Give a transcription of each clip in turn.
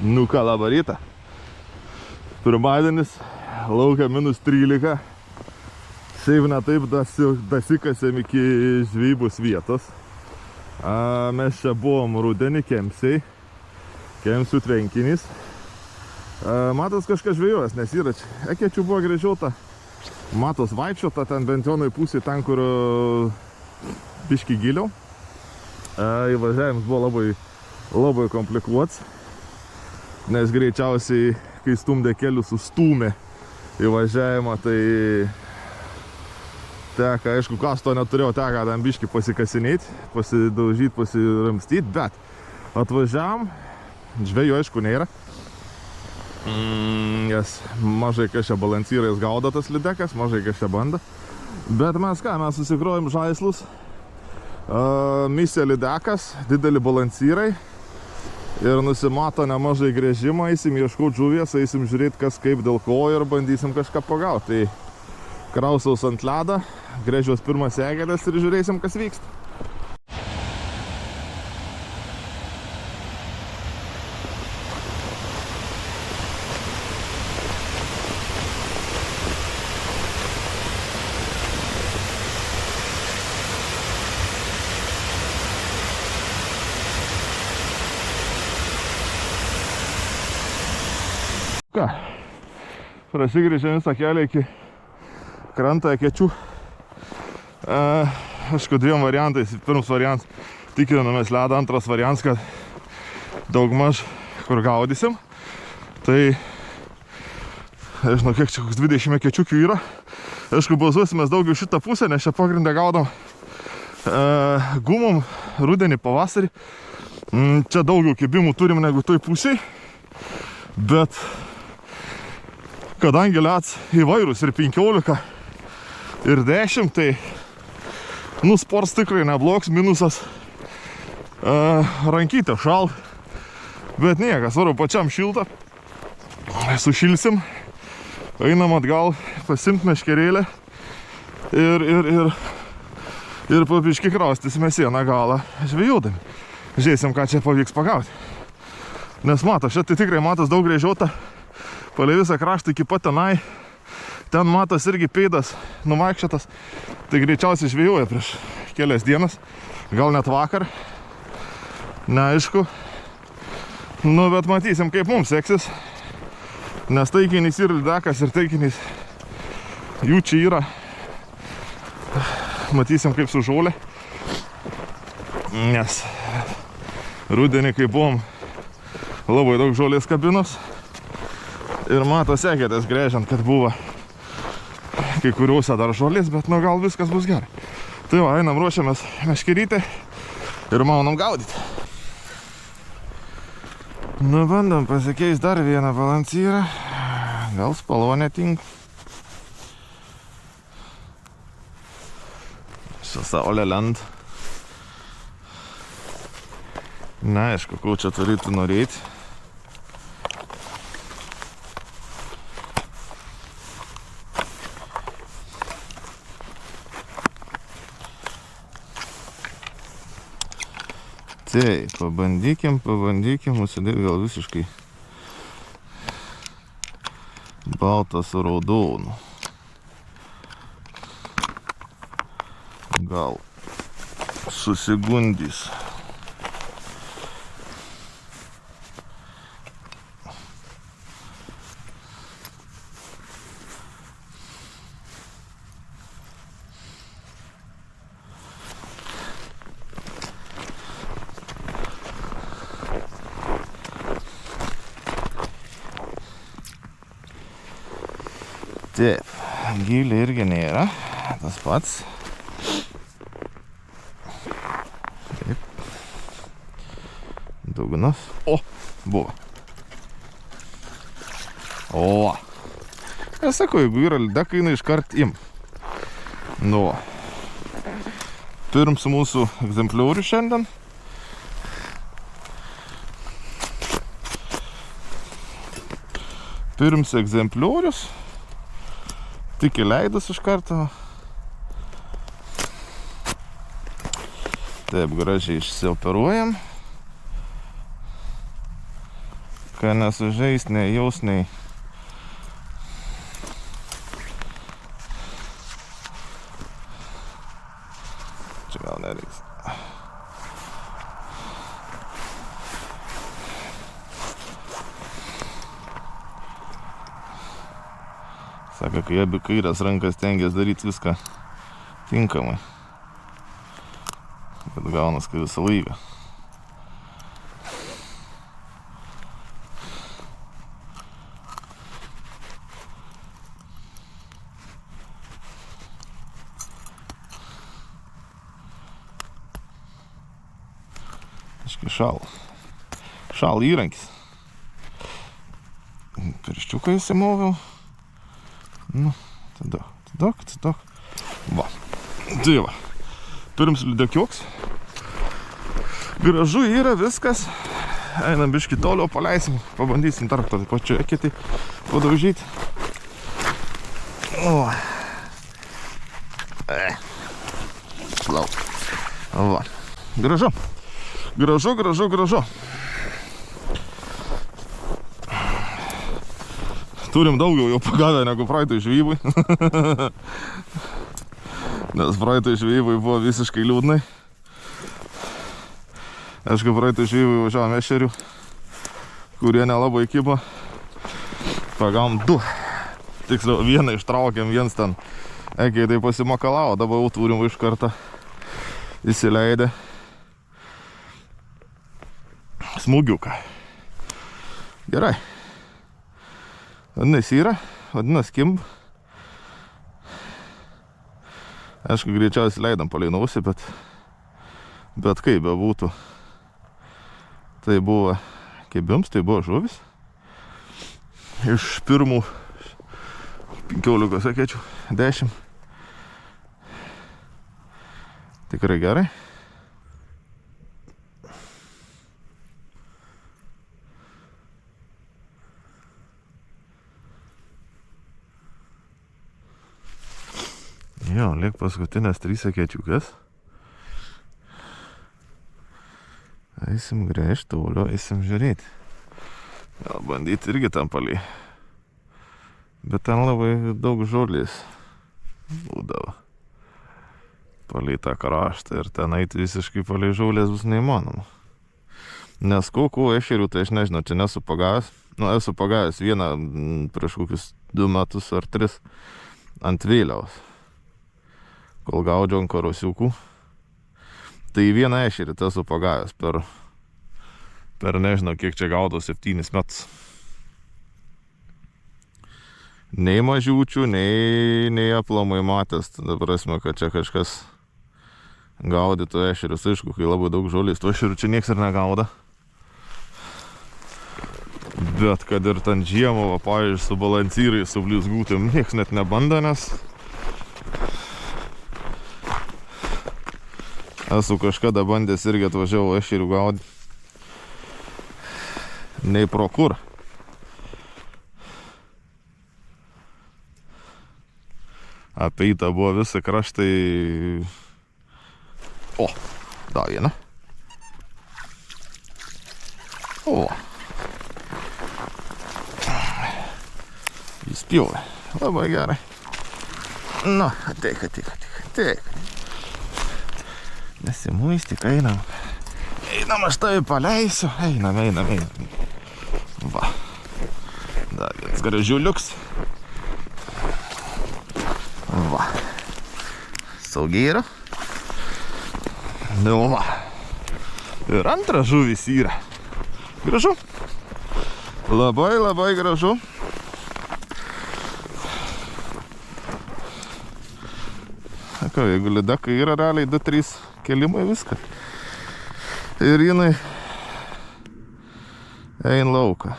Nu ką, labą rytą. Pirmadienis, laukia -13. Šiaip ne taip dasikasėm iki žvejybos vietos. Mes čia buvom rudenį Kemsiai. Kemsių tvenkinys. Matos kažkas žvejojas, nes yra čia. Ekečių buvo grėžiota. Matos vaikščiota ten bent vienoj pusėj, ten kur biški giliau. Įvažiavimas buvo labai komplikuots. Nes greičiausiai, kai stumdė kelius, sustūmė įvažiavimą, tai teka, aišku, kas to neturėjau, teka tam biškį pasikasinėti, pasidaužyti, pasiramstyti, bet atvažiavam, žvejų aišku nėra, nes mažai kas čia balancyrais gaudo tas lidekas, mažai kas čia banda, bet mes ką, mes susikrovėm žaislus, misija lidekas, dideli balancyrai. Ir nusimato nemažai grėžimo, eisim ieškoti žuvies, eisim žiūrėti kas kaip dėl ko ir bandysim kažką pagauti. Tai krausaus ant ledą, grėžios pirmas egelės ir žiūrėsim kas vyksta. Ką, prasigrįžėm visą kelią iki krantą Ekečių. Aišku, dviem variantais. Pirmas variantas tikrinomės ledą, antras variantas, kad daugmaž kur gaudysim. Tai, nežinau, kiek čia 20 Ekečiukių yra. Aišku, bazuosimės daugiau šitą pusę, nes čia pagrindę gaudom gumom rudenį, pavasarį. Čia daugiau kibimų turim negu toj pusėj. Bet kadangi leds įvairūs ir 15 ir 10, tai spors tikrai neblogs, minusas rankytė šal, bet niekas, varu pačiam šilta, sušilsim, einam atgal, pasimt meškerėlę ir papiški kraustysime sieną galą žvejodami. Žiūrėsim, ką čia pavyks pagauti. Nes mato, čia tai tikrai matos daug grėžiota, palei visą kraštą iki pat tenai. Ten matos irgi peidas nuvaikščiotas. Tai greičiausiai žvejoja prieš kelias dienas. Gal net vakar. Neaišku. Bet matysim, kaip mums seksis. Nes taikinys ir lidekas, ir taikinys jų čia yra. Matysim, kaip su žolė. Nes rudenį, kai buvom, labai daug žolės kabinos. Ir matos eketės grėžiant, kad buvo kai kuriuose dar žolės, bet gal viskas bus gerai. Tai va, einam ruošiamės meškerytę ir maunam gaudyti. Bandom pasikeisti dar vieną balansyrą. Gal spalva netinka. Su saulė lenda. Neaišku, ko čia turėtų norėti. Tai, pabandykim užsidėti gal visiškai baltą su raudonu. Gal susigundys. Taip, gilį irgi nėra, tas pats. Taip. Dugnas. O, buvo. O. Aš sakau, jeigu yra lidekai, jinai iškart im. Nu. Turim su mūsų egzempliorių šiandien. Turim su egzempliorius. Tik įleidus iš karto. Taip, gražiai išsioperuojam. Kad nesužeis, nei jaus, nei... Čia gal nereiks. Sako, kai abi kairės rankas stengiasi daryti viską tinkamai. Bet gaunas, kai visą laiką. Aiškiai šal įrankis. Pirščiuką įsimoviau. Nu, tada. Va. Tai va. Turim slidekioks. Gražu yra viskas. Einam biškį toliau, paleisim. Pabandysim dar tą pačiu eketį padaužyti. O. Lauk. Va. Gražu. Gražu. Turim daugiau jau pagavę negu praeitoj žvejybai. Nes praeitoj žvejybai buvo visiškai liūdnai. Aišku, praeitoj žvejybai važiavom ešerių, kurie nelabai kibo. Pagavom 2. Tiksliau, vieną ištraukėm, viens ten ekiai tai pasimakalavo, dabar jau turim iš karto įsileidę smūgiuką. Gerai. Vadinasi yra, vadinasi kimb. Aišku, greičiausiai leidam palei nosį, bet kaip bebūtų. Tai buvo kibims, tai buvo žuvis. Iš pirmų 15 ekečių 10. Tikrai gerai. Jo, liek paskutinės 3 ekečiukas. Eisim grįžti toliau, eisim žiūrėti. Gal bandyti irgi tam palei. Bet ten labai daug žolės būdavo. Palei tą kraštą ir ten eiti visiškai palei žolės bus neįmanoma. Nes kokių ešerių, tai aš nežinau, čia nesu pagavęs. Nu, esu pagavęs vieną prieš kokius 2 metus ar 3 ant vėliaus. Kol gaudžiau ant karosiukų. Tai vieną ešerį esu pagavęs per nežinau, kiek čia gaudau 7 metus. Nei mažiučių, nei aplamai matęs. Tada prasme, kad čia kažkas gaudytų ešerius. Aišku, kai labai daug žolės, tų ešerių čia nieks ir negauda. Bet kad ir ten žiemą, pavyzdžiui, su balancyrai, su blizgūtėm, nieks net nebanda, nes esu kažkada bandęs irgi atvažiavau ešerių gaudyti. Nei pro kur. Apeita buvo visą kraštą į... O, da vieną. O. Įspjovė. Labai gerai. Nu, ateik. Nesimuistyk, einam. Einam, aš tai paleisiu. Einam. Va. Dar vienas gražiuliuks. Va. Saugiai yra. Nu va. Ir antras žuvis yra. Gražu. Labai gražu. Ką, jeigu lidekai yra realiai 2-3 kelimai viską. Ir jinai ein lauką.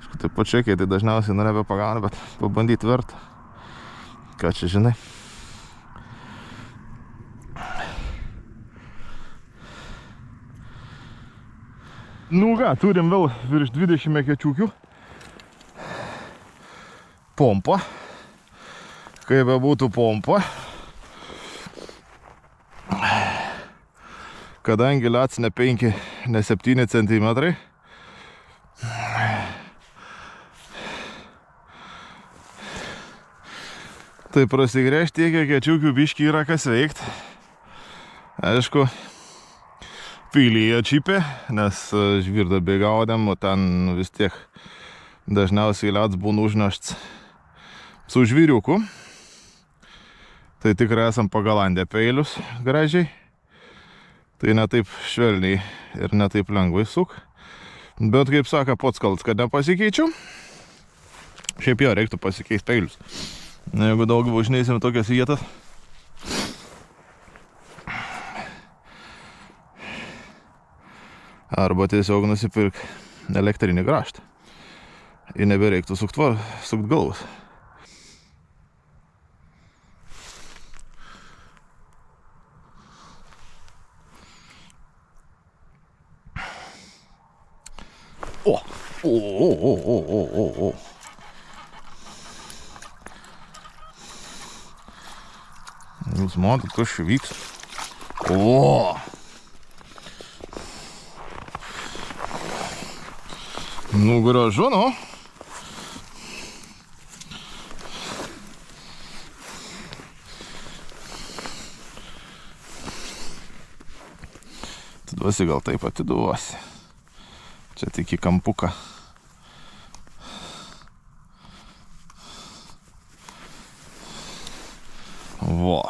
Aišku, taip pačiakiai, tai dažniausiai norėjo pagauna, bet pabandyti verta. Ką čia žinai? Nu ką, turim vėl virš 20 ekečiukių. Pompa. Kaip bebūtų pompa. kadangi lats ne 5, ne 7 centimetrai, tai prasigręžti tiek, kiek kečiukių biškį yra kas veikt. Aišku, pilyje čipė, nes žvirdą bėgaudėm, o ten vis tiek dažniausiai lats būna užnešts su žvyriuku. Tai tikrai esam pagalandę peilius gražiai. Tai ne taip švelniai ir ne taip lengvai suk. Bet kaip saka, pats kaltas, kad nepasikeičiu. Šiaip jo, reiktų pasikeisti peilius. Jeigu daug važinėsim tokias vietas. Arba tiesiog nusipirk elektrinį grąžtą. Ir nebereiktų sukt galvus. O. Jūs matot, kas čia vyks. O. Nu, gražu, nu. Atiduosi, gal taip atiduosi. Čia tik į kampuką. Vo.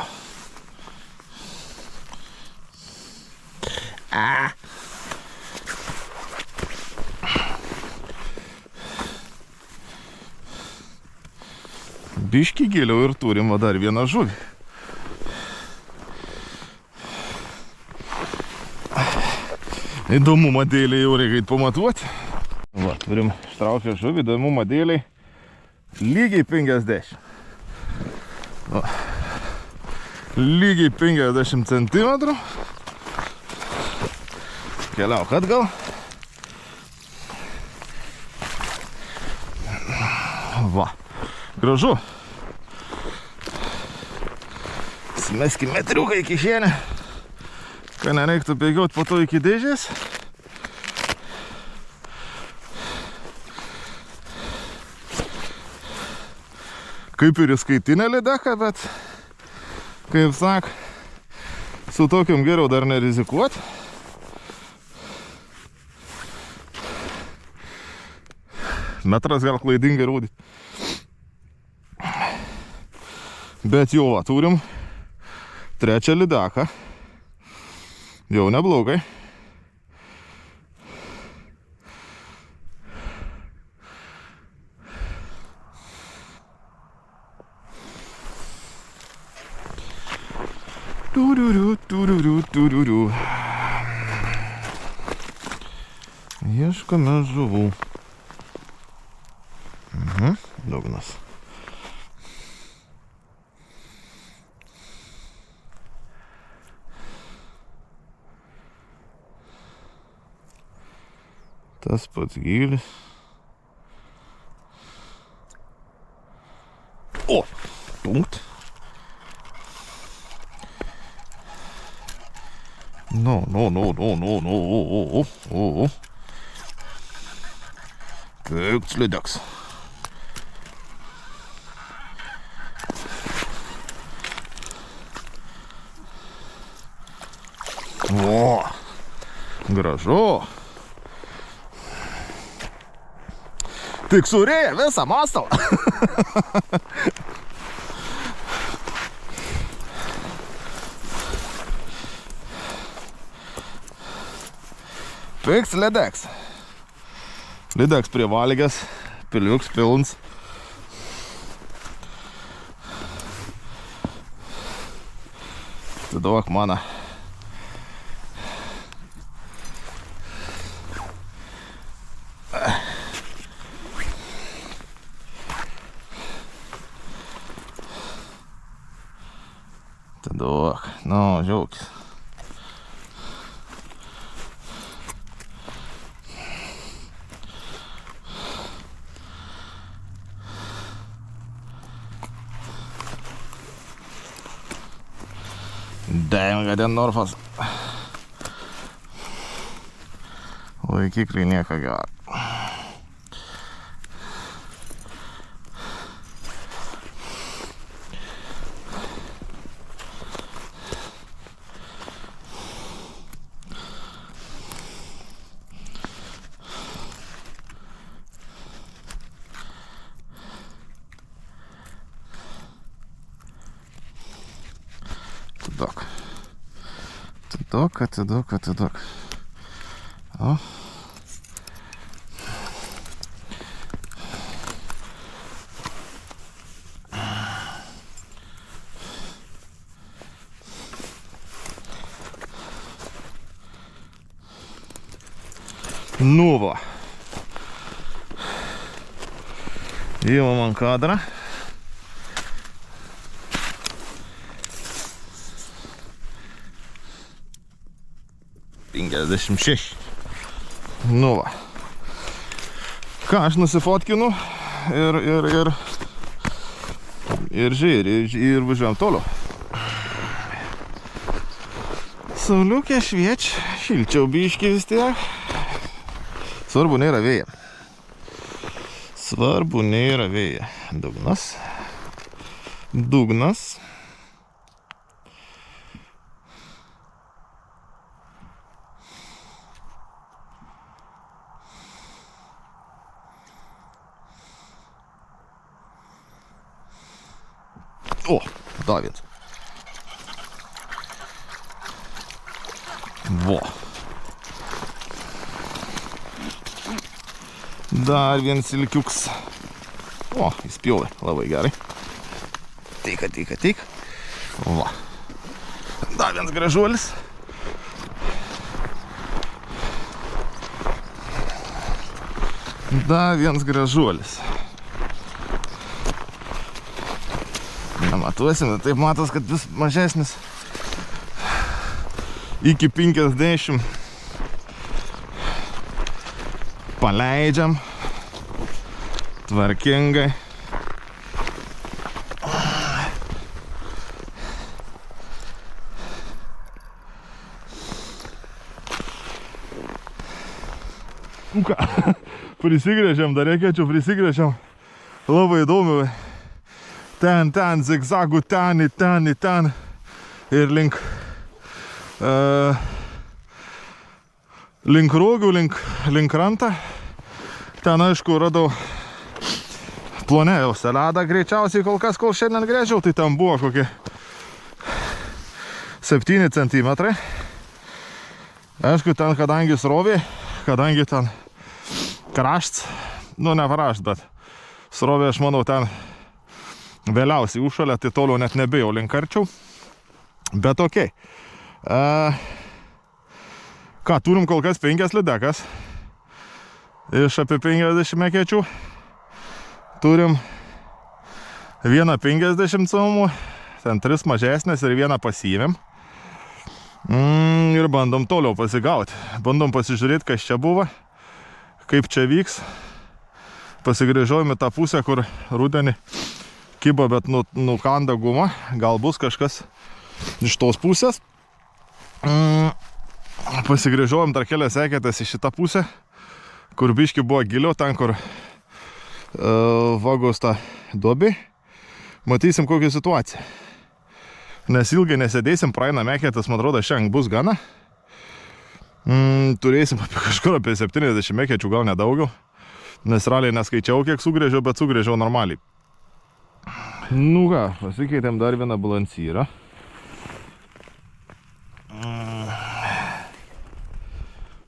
Biškį giliau ir turim dar vieną žuvį. Įdomumą dėliai jau reikia pamatuoti. Va, turim ištraukę žuvį, įdomumą dėliai lygiai 50. Va. Lygiai 50 centimetrų. Keliauk atgal. Va, gražu. Smeskime triuką į kišenę, kad nereiktų bėgioti po to iki dėžės. Kaip ir įskaitinė lydeka, bet, kaip sak, su tokiam geriau dar nerizikuot. Metras gal klaidingai rodyti. Bet jau va, turim trečią lydeką. Jau neblogai. Ieškome žuvų. Dugnas. Tas pats gylis. O! Punkt. No. Kökt slidaks. O! Gražu. Tik surėję visą mastalą. Piks lydeks. Lydeks privalgęs, piliuks pilns. Atiduok mano. Atiduok. Nu, žiaukis. Damn, got that Norfas. Laikikliai nieko gero. Atiduok. O. Nu va. Imam ant kadrą. Nu va. Ką, aš nusifotkinu ir žiūrė, ir važiuojam toliau. Sauliukė šviečia, šilčiau biškį vis tiek. Svarbu nėra vėja. Dugnas. O, dar viens. Vo. Dar vienas ilkiuks. O, įspjovė, labai gerai. Tik. Va. Dar vienas gražuolis. Matuosim, taip matos, kad vis mažesnis. Iki 50. Paleidžiam. Tvarkingai. Ką, prisigrėžiam, dar reikėčiau prisigrėžiam. Labai įdomu. Ten, zigzagų, ten ir link rogių, link krantą. Ten, aišku, radau plonėjau seledą greičiausiai kol šiandien grėžiau, tai ten buvo kokie 7 centimetrai. Aišku, ten, kadangi srovė, kadangi ten krašts, nu ne krašts, bet srovė, aš manau, ten vėliausiai užšalia, tai toliau net nebėjau link arčiau. Bet okei. Ką, turim kol kas 5 lydekas. Iš apie 50 mekečių. Turim vieną 50 cm, ten 3 mažesnės ir vieną pasiėmėm. Ir bandom toliau pasigauti. Bandom pasižiūrėti, kas čia buvo, kaip čia vyks. Pasigrįžojom į tą pusę, kur rudenį kibo, bet nukanda guma. Gal bus kažkas iš tos pusės. Pasigrįžojom dar kelias eketės į šitą pusę, kur biški buvo giliau, ten, kur vagos tą duobį. Matysim kokią situaciją. Nes ilgai nesėdėsim, praeina meketas, man atrodo, šiandien bus gana. Turėsim kažkur apie 70 mekečių, gal nedaugiau. Nes realiai neskaičiau, kiek sugrėžiau, bet sugrėžiau normaliai. Nu ką, pasikeitėm dar vieną balansyrą.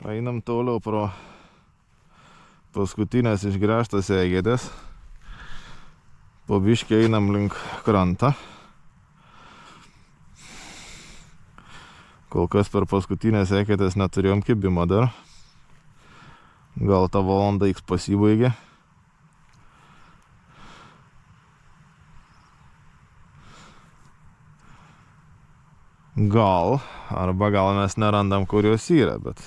Einam toliau pro paskutinės išgręžtas egetės. Po biškį einam link krantą. Kol kas per paskutinės eketės neturėjom kibimo dar. Gal ta valanda X pasibaigė. Gal, arba gal mes nerandam, kur jos yra, bet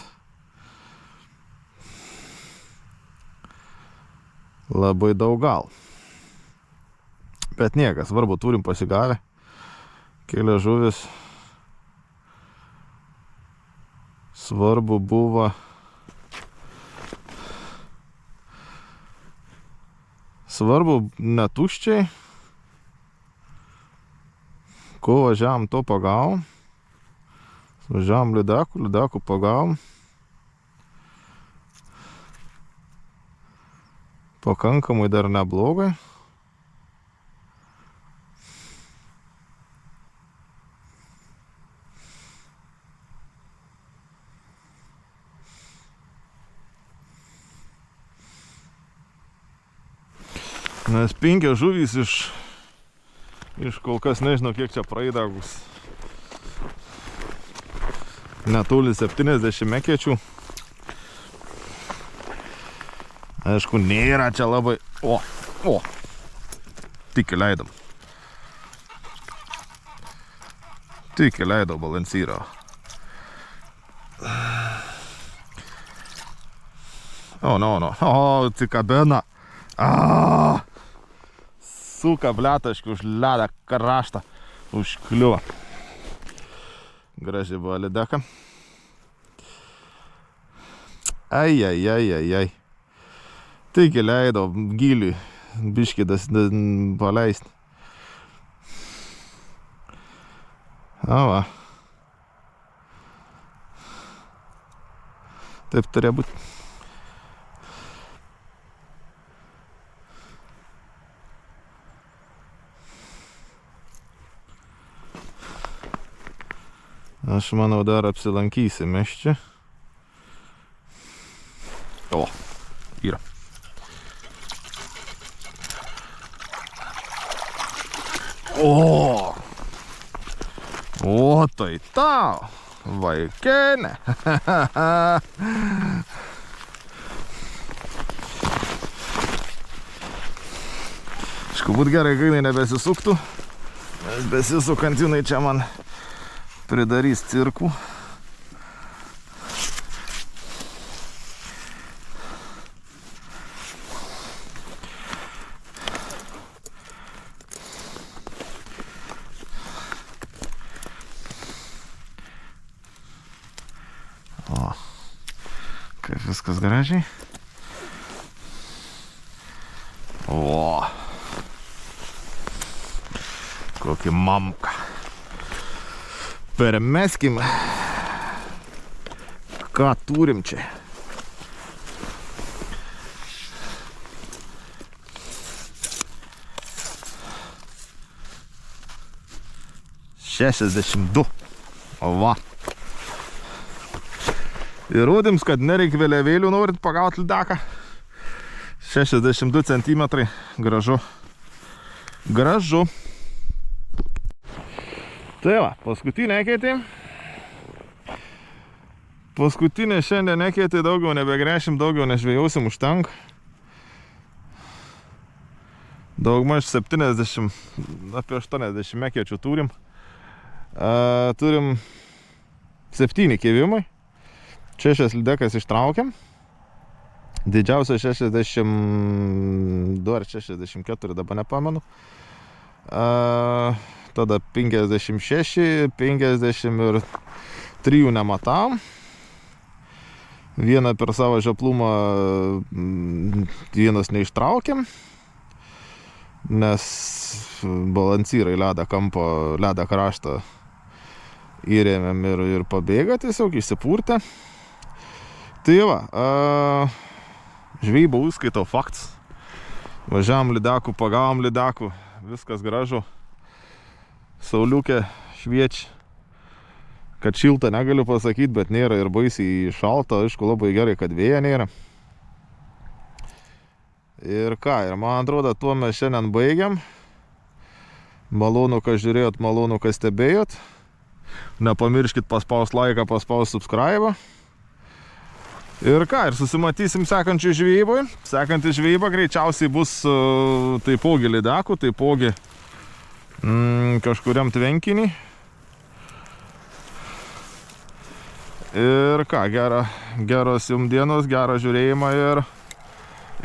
labai daug gal. Bet niekas, svarbu, turim pasigavę. Kelias žuvis. Svarbu buvo Svarbu netuščiai. Ko važiavam, to pagavom. Važiavam lydekų pagavom. Pakankamai dar neblogai. Nes 5 žuvys iš kol kas nežinau kiek čia praeidagus. Netoli 70 mekėčių. Aišku, nėra čia labai... O! Tik įleidom. Tik įleidau balansyrą. No. O, tik kabina. Suka bletaškių už ledą kraštą. Užkliuvo. Gražiai buvo lydeka. Ai. Taigi leido giliui biškidas paleisti. Va. Taip turėjo būti. Aš manau, dar apsilankysim mes čia. O, yra. O, tai tau, vaikėne. Aišku, būt gerai, kai jinai nebesisuktų. Nes besisukant jinai čia man pridarys cirkų. O, kaip viskas gražiai. O, kokį mamką. Permeskim, ką turim čia. $62. O va. Įrodyms, kad nereikia vėliavėlių norint pagauti lydeką. 62 centimetrai. Gražu. Tai va, paskutinė eketė. Paskutinė šiandien eketė, daugiau nebegrešim, daugiau nežvėjausim, užtenk. Daugmaž 70, apie 80 ekėčių turim. Turim 7 kėvimai. 6 lydekas ištraukiam. Didžiausia 62 ar 64, dabar nepamenu. Tada 56, 50 ir 3 nematam. Vieną per savo žioplumą vienas neištraukiam, nes balansyrai ledą kampo, ledą kraštą įrėmėm ir pabėga tiesiog, išsipurtė. Tai va, žvejybą užskaitau fakts. Važiavam lydekų, pagavom lydekų, viskas gražu. Sauliukė šviečia. Kad šilta negaliu pasakyti, bet nėra ir baisiai šalta. Aišku, labai gerai, kad vėja nėra. Ir ką, ir man atrodo, tuo mes šiandien baigiam. Malonu, kad žiūrėjot, malonu, kad stebėjot. Nepamirškit paspaust laiką, paspaust subscribe. Ir ką, ir susimatysim sekančių žvejyboj. Sekanti žvejyba greičiausiai bus taipogi lydekų, taipogi kažkuriam tvenkinį. Ir ką, geros jums dienos, gerą žiūrėjimą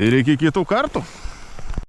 ir iki kitų kartų.